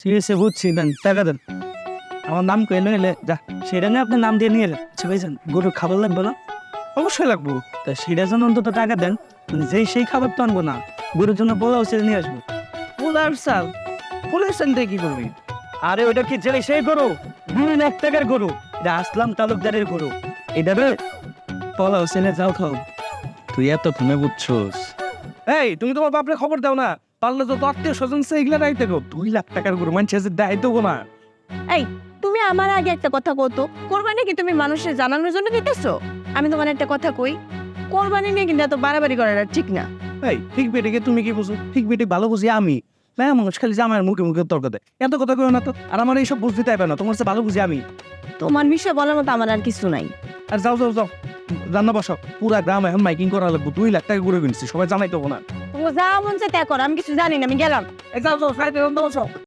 ঠিক আছে বুঝছি, দেন টাকা দেন। আমার নাম কইলে এলে যা, সেটা নিয়ে আপনি নাম দিয়ে নিয়ে এলেন। আচ্ছা ভাইজান, গরুর খাবার লাগবে না? অবশ্যই লাগবো। তা সেটার জন্য অন্তত টাকা দেন। যেই সেই খাবার তো আনবো না, গরুর জন্য পোলাও ছেড়ে নিয়ে আসবো। পোলার চাল? পোলার চাল দিয়ে কি করবি? আরে ওইটা কি জেলে সেই গরু? 2 লাখ টাকার গরু। এটা আসলাম তালুকদারের গরু। এটা রে পোলাও ছেলে যাও খাও। তুই এত ঘুমে বুঝছোস? এই তুমি তোমার বাপরে খবর দাও না, পারলে তো আত্মীয় স্বজন সে এগুলা রাইতে গো। 2 লাখ টাকার গরু মানুষ আছে দেয় দেবো না। এই, তুমি আমার আগে একটা কথা কতো, কোরবানি কি তুমি মানুষের জানানোর জন্য দিতেছো? আমি তোমার একটা কথা কই, কোরবানি নিয়ে কিন্তু এত বাড়াবাড়ি করাটা ঠিক না। এই ঠিক বেটিকে তুমি কি বুঝো? ঠিক বেটি ভালো বুঝি আমি। হ্যাঁ, মানুষ খালি যে আমার মুখে মুখে তর্ক দেয়, এত কথা কেউ না তো। আর আমার এইসব বুঝতে চাইবে না, তোমার ভালো বুঝি আমি। তোমার বিষয়ে বলার মতো আমার আর কিছু নাই। আর যাও যাও যাও, রান্না বসাও। পুরা গ্রাম এখন মাইকিং করা লাগবো। 2 লাখ টাকা করে কিনছি, সবাই জানাই দেবো না। তোমার যা মন চায় তা করো, আমি কিছু জানি না, আমি গেলাম। এই যাও যাও, খাইতে রান্না বসাও।